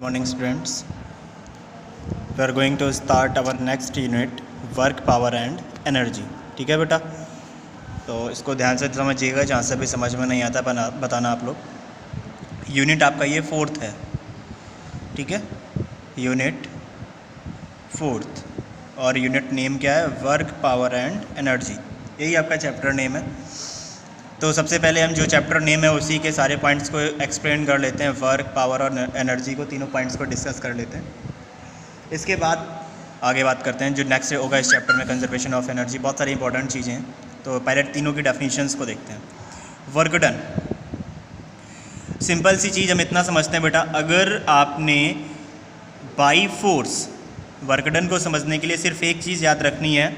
Morning students, we are going to start our next unit work power and energy. ठीक है बेटा, तो इसको ध्यान से समझिएगा, जहाँ से भी समझ में नहीं आता बताना आप लोग। यूनिट आपका ये फोर्थ है, ठीक है, यूनिट फोर्थ, और यूनिट नेम क्या है? वर्क पावर एंड एनर्जी, यही आपका चैप्टर नेम है। तो सबसे पहले हम जो चैप्टर नेम है उसी के सारे पॉइंट्स को एक्सप्लेन कर लेते हैं। वर्क पावर और एनर्जी को, तीनों पॉइंट्स को डिस्कस कर लेते हैं। इसके बाद आगे बात करते हैं जो नेक्स्ट होगा इस चैप्टर में, कंजर्वेशन ऑफ एनर्जी। बहुत सारी इंपॉर्टेंट चीज़ें हैं, तो पहले तीनों की डेफिनेशंस को देखते हैं। वर्क डन, सिंपल सी चीज़, हम इतना समझते हैं बेटा, अगर आपने बाई फोर्स, वर्क डन को समझने के लिए सिर्फ एक चीज़ याद रखनी है,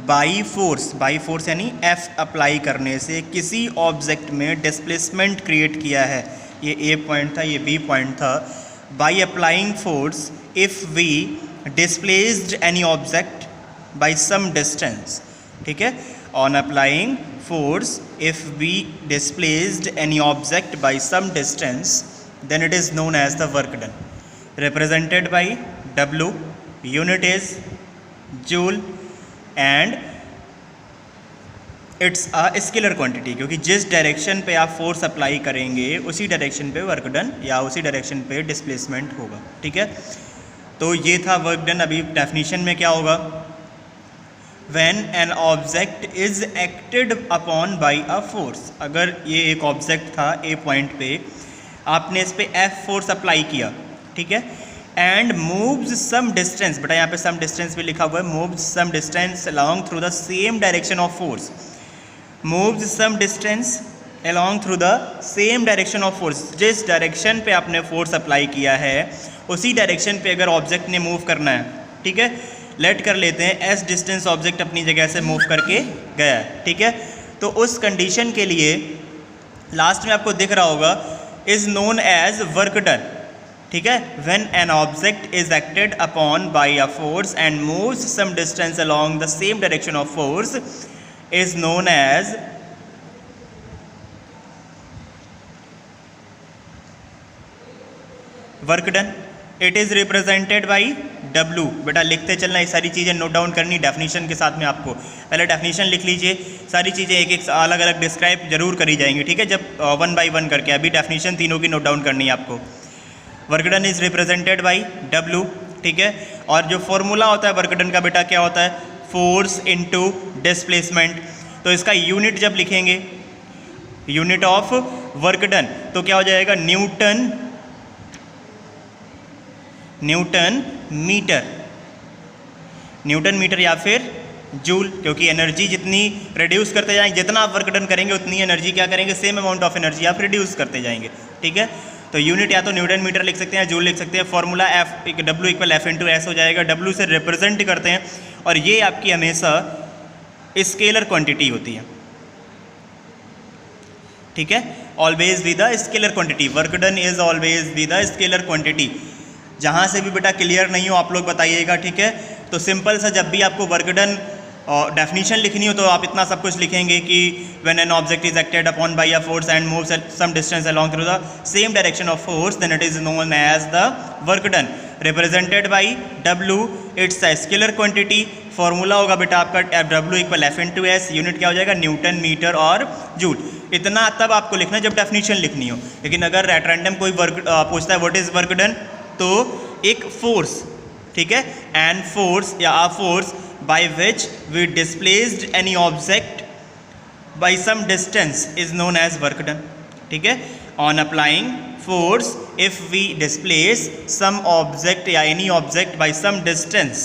बाई फोर्स यानी एफ अप्लाई करने से किसी ऑब्जेक्ट में डिस्प्लेसमेंट क्रिएट किया है। ये ए पॉइंट था, ये बी पॉइंट था। By applying force if we displaced any object by some distance, ठीक है, on applying force if we displaced any object by some distance, then it is known as the work done, represented by W, unit is joule and it's a scalar quantity, क्योंकि जिस direction पे आप force apply करेंगे उसी direction पे work done या उसी direction पे डिस्प्लेसमेंट होगा, ठीक है। तो ये था वर्क डन। अभी डेफिनेशन में क्या होगा? When an object is acted upon by a force, अगर ये एक ऑब्जेक्ट था ए पॉइंट पे, आपने इस पे एफ फोर्स अप्लाई किया, ठीक है, एंड मूव्स सम डिस्टेंस, बेटा यहाँ पे सम डिस्टेंस भी लिखा हुआ है, moves some distance along through the same direction of force, moves some distance along through the same direction of force, जिस डायरेक्शन पे आपने फोर्स अप्लाई किया है उसी डायरेक्शन पे अगर ऑब्जेक्ट ने मूव करना है, ठीक है, लेट कर लेते हैं एस डिस्टेंस ऑब्जेक्ट अपनी जगह से मूव करके गया है, ठीक है, तो उस कंडीशन के लिए लास्ट में आपको दिख रहा होगा is known as work done, ठीक है। When an object is acted upon by a force and moves some distance along the same direction of force is known as work done. It is represented by W, बेटा लिखते चलना, ये सारी चीज़ें note down करनी definition के साथ में। आपको पहले डेफिनेशन लिख लीजिए, सारी चीज़ें एक एक अलग अलग डिस्क्राइब जरूर करी जाएंगी, ठीक है, जब वन बाय वन करके। अभी डेफिनेशन तीनों की नोट डाउन करनी है आपको। Work done is represented by W, ठीक है, और जो फॉर्मूला होता है वर्क डन का बेटा क्या होता है? Force into displacement. तो इसका यूनिट जब लिखेंगे, यूनिट ऑफ वर्क डन, तो क्या हो जाएगा? न्यूटन मीटर या फिर जूल, क्योंकि एनर्जी जितनी रिड्यूस करते जाएंगे, जितना आप वर्क डन करेंगे उतनी एनर्जी क्या करेंगे? सेम अमाउंट ऑफ एनर्जी आप रिड्यूस करते जाएंगे, ठीक है। तो यूनिट या तो न्यूटन मीटर लिख सकते हैं, जूल लिख सकते हैं। Formula W equal F into S हो जाएगा। W से रिप्रेजेंट करते हैं, और ये आपकी हमेशा स्केलर क्वांटिटी होती है, ठीक है, always with the scalar quantity. Work done is always with the scalar quantity. जहाँ से भी बेटा क्लियर नहीं हो आप लोग बताइएगा, ठीक है। तो सिंपल सा, जब भी आपको वर्क डन डेफिनेशन लिखनी हो तो आप इतना सब कुछ लिखेंगे कि when an object is acted upon by a force and moves some distance along through the same direction of force, then it is known as the work done, represented by W, it's a scalar quantity. Formula होगा बेटा आपका W equal F into S, unit क्या हो जाएगा? Newton metre और joule. इतना तब आपको लिखना जब डेफिनेशन लिखनी हो। लेकिन अगर एट रैंडम कोई वर्क पूछता है व्हाट इज वर्क डन, तो एक फोर्स, ठीक है, एंड फोर्स या a force by which we displaced any object by some distance is known as work done, ठीक है। On applying force if we displace some object या any object by some distance,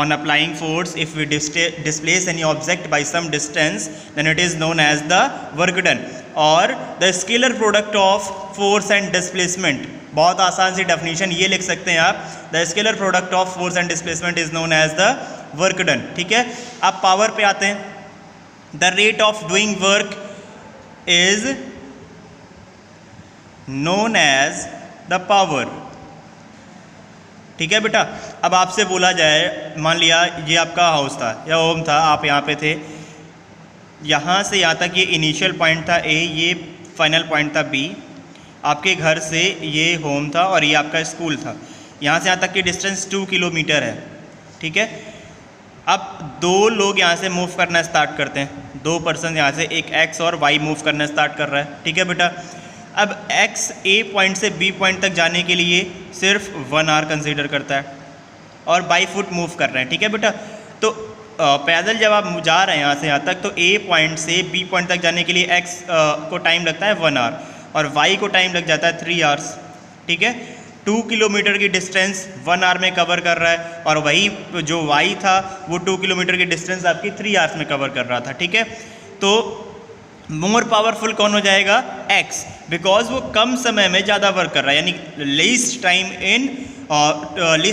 on applying force if we displace any object by some distance, then it is known as the work done, or the scalar product of force and displacement। बहुत आसान सी definition ये लिख सकते हैं आप, the scalar product of force and displacement is known as the work done, ठीक है। अब पावर पे आते हैं। The rate of doing work is known as the power, ठीक है बेटा। अब आपसे बोला जाए, मान लिया ये आपका हाउस था या होम था, आप यहाँ पे थे, यहाँ से यहाँ तक ये इनिशियल पॉइंट था A, ये फाइनल पॉइंट था B, आपके घर से ये होम था और ये आपका स्कूल था, यहाँ से यहाँ तक की डिस्टेंस 2 किलोमीटर है, ठीक है। अब 2 लोग यहाँ से मूव करना स्टार्ट करते हैं, 2 पर्सन यहाँ से, एक एक्स और वाई मूव करना स्टार्ट कर रहा है, ठीक है बेटा। अब एक्स ए पॉइंट से बी पॉइंट तक जाने के लिए सिर्फ 1 आवर कंसीडर करता है और बाई फुट मूव कर रहे हैं, ठीक है बेटा। तो पैदल जब आप जा रहे हैं यहाँ से यहाँ तक, तो ए पॉइंट से बी पॉइंट तक जाने के लिए एक्स को टाइम लगता है 1 आवर और वाई को टाइम लग जाता है 3 आवर्स, ठीक है। 2 किलोमीटर की डिस्टेंस 1 आवर में कवर कर रहा है और वही जो वाई था वो 2 किलोमीटर की डिस्टेंस आपकी 3 आवर्स में कवर कर रहा था, ठीक है। तो मोर पावरफुल कौन हो जाएगा? एक्स, बिकॉज वो कम समय में ज़्यादा वर्क कर रहा है, यानी least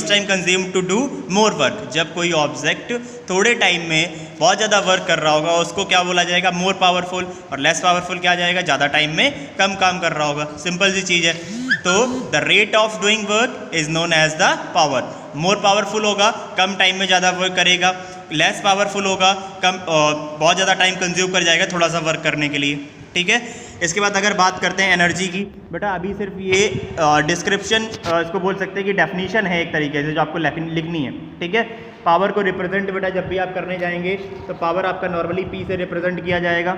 time consume to do more work. जब कोई ऑब्जेक्ट थोड़े टाइम में बहुत ज़्यादा वर्क कर रहा होगा उसको क्या बोला जाएगा? More powerful. और लेस पावरफुल क्या आ जाएगा? ज़्यादा टाइम में कम काम कर रहा होगा। सिंपल सी चीज़ है। तो the rate of doing work is known as the power. More powerful होगा, कम टाइम में ज़्यादा वर्क करेगा। लेस पावरफुल होगा, बहुत ज़्यादा टाइम कंज्यूम कर जाएगा थोड़ा सा वर्क करने के लिए, ठीक है। इसके बाद अगर बात करते हैं एनर्जी की, बेटा अभी सिर्फ ये डिस्क्रिप्शन इसको बोल सकते हैं कि डेफिनेशन है एक तरीके से जो आपको लिखनी है, ठीक है। पावर को रिप्रेजेंट बेटा जब भी आप करने जाएंगे तो पावर आपका नॉर्मली पी से रिप्रेजेंट किया जाएगा।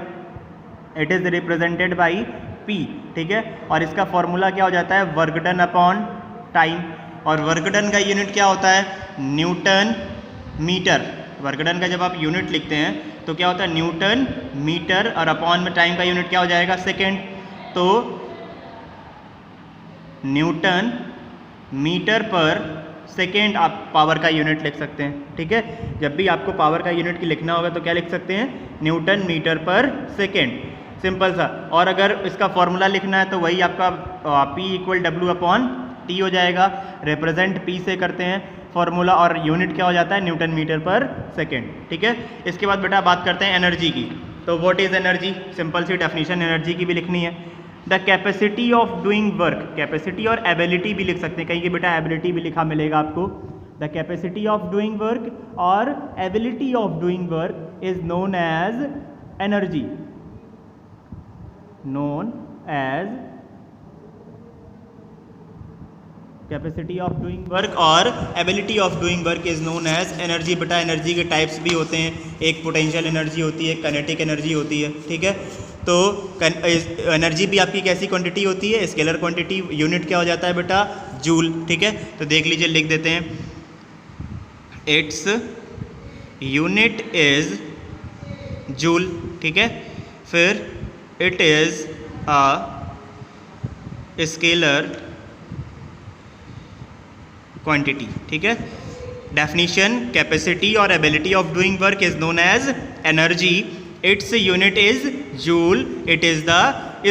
It is represented by P, ठीक है। और इसका फॉर्मूला क्या हो जाता है? Work done upon time. और वर्क डन का यूनिट क्या होता है? Newton metre. वर्क डन का जब आप यूनिट लिखते हैं तो क्या होता है? न्यूटन मीटर, और अपॉन में टाइम का यूनिट क्या हो जाएगा? सेकेंड। तो न्यूटन मीटर पर सेकेंड आप पावर का यूनिट लिख सकते हैं, ठीक है। जब भी आपको पावर का यूनिट की लिखना होगा तो क्या लिख सकते हैं? न्यूटन मीटर पर सेकेंड, सिंपल सा। और अगर इसका फॉर्मूला लिखना है तो वही आपका P equal W upon T हो जाएगा। रिप्रेजेंट P से करते हैं फॉर्मूला, और यूनिट क्या हो जाता है? न्यूटन मीटर पर सेकेंड, ठीक है। इसके बाद बेटा बात करते हैं एनर्जी की। तो व्हाट इज़ एनर्जी? सिंपल सी डेफिनेशन एनर्जी की भी लिखनी है। The capacity of doing work. Capacity और एबिलिटी भी लिख सकते हैं, कहीं कि बेटा एबिलिटी भी लिखा मिलेगा आपको। The capacity of doing work और ability of doing work is known as energy, known as capacity of doing work और ability of doing work is known as energy. बेटा एनर्जी के टाइप्स भी होते हैं, एक पोटेंशियल एनर्जी होती है, एक काइनेटिक एनर्जी होती है, ठीक है। तो एनर्जी भी आपकी कैसी क्वांटिटी होती है? Scalar quantity. यूनिट क्या हो जाता है बेटा? जूल, ठीक है। तो देख लीजिए, लिख देते हैं, इट्स यूनिट इज जूल, ठीक है। फिर it is a scalar quantity, ठीक है। डेफिनेशन, कैपेसिटी और ability of doing work is known as energy. Its unit is joule. It is the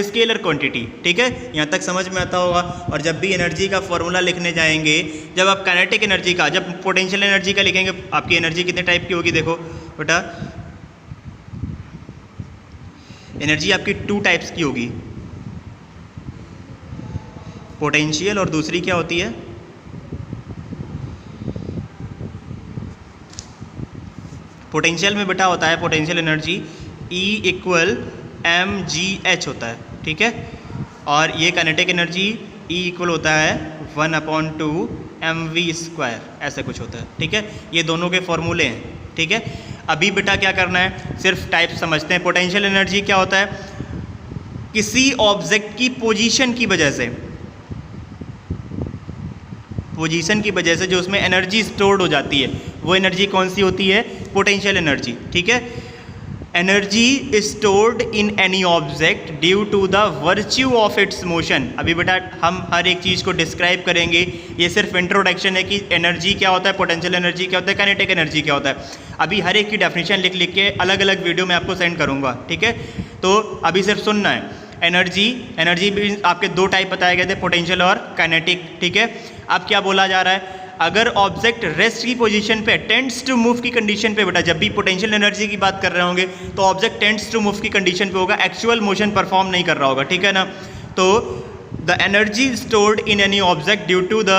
scalar quantity, ठीक है। यहाँ तक समझ में आता होगा। और जब भी एनर्जी का फॉर्मूला लिखने जाएंगे, जब आप काइनेटिक एनर्जी का, जब पोटेंशियल एनर्जी का लिखेंगे, आपकी एनर्जी कितने टाइप की होगी? देखो बेटा, एनर्जी आपकी 2 टाइप्स की होगी, पोटेंशियल और दूसरी क्या होती है? पोटेंशियल में बेटा होता है potential energy E equal mgh होता है, ठीक है। और ये काइनेटिक एनर्जी E इक्वल होता है 1/2 mv², ऐसे कुछ होता है, ठीक है। ये दोनों के फॉर्मूले हैं, ठीक है। अभी बेटा क्या करना है? सिर्फ टाइप समझते हैं। पोटेंशियल एनर्जी क्या होता है? किसी ऑब्जेक्ट की पोजीशन की वजह से, जो उसमें एनर्जी स्टोर्ड हो जाती है, वो एनर्जी कौन सी होती है? पोटेंशियल एनर्जी, ठीक है। Energy stored in any object due to the virtue of its motion. अभी बेटा हम हर एक चीज़ को डिस्क्राइब करेंगे, ये सिर्फ इंट्रोडक्शन है कि एनर्जी क्या होता है, पोटेंशियल एनर्जी क्या होता है, काइनेटिक एनर्जी क्या होता है। अभी हर एक की डेफिनेशन लिख लिख के अलग अलग वीडियो में आपको सेंड करूँगा, ठीक है। तो अभी सिर्फ सुनना है। एनर्जी भी आपके 2 टाइप बताए गए थे, पोटेंशियल और काइनेटिक, ठीक है। अब क्या बोला जा रहा है? अगर ऑब्जेक्ट रेस्ट की पोजीशन पे, टेंड्स टू मूव की कंडीशन पे, बेटा जब भी पोटेंशियल एनर्जी की बात कर रहे होंगे तो ऑब्जेक्ट टेंड्स टू मूव की कंडीशन पे होगा, एक्चुअल मोशन परफॉर्म नहीं कर रहा होगा, ठीक है ना। तो the energy stored in any object due to the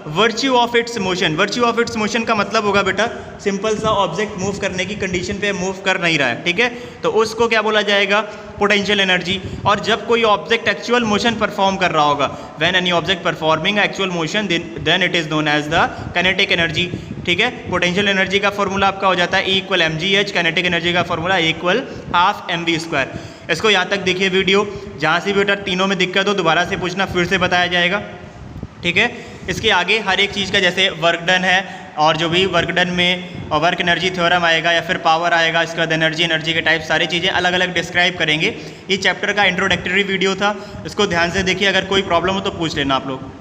virtue of its motion. Virtue of its motion का मतलब होगा बेटा सिंपल सा ऑब्जेक्ट मूव करने की कंडीशन पे मूव कर नहीं रहा है, ठीक है, तो उसको क्या बोला जाएगा, पोटेंशियल एनर्जी। और जब कोई ऑब्जेक्ट एक्चुअल मोशन परफॉर्म कर रहा होगा, when any object performing actual motion then it is known as the kinetic energy, ठीक है। पोटेंशियल एनर्जी का फॉर्मूला आपका हो जाता है E = mgh, काइनेटिक एनर्जी का फॉर्मूला E = 12 mv²। इसको यहाँ तक देखिए वीडियो, जहाँ से भी बेटा तीनों में दिक्कत हो दोबारा से पूछना, फिर से बताया जाएगा, ठीक है। इसके आगे हर एक चीज़ का जैसे वर्क डन है और जो भी वर्क डन में वर्क एनर्जी थ्योरम आएगा या फिर पावर आएगा, इसके बाद एनर्जी के टाइप सारी चीज़ें अलग अलग डिस्क्राइब करेंगे। ये चैप्टर का इंट्रोडक्टरी वीडियो था, इसको ध्यान से देखिए, अगर कोई प्रॉब्लम हो तो पूछ लेना आप लोग।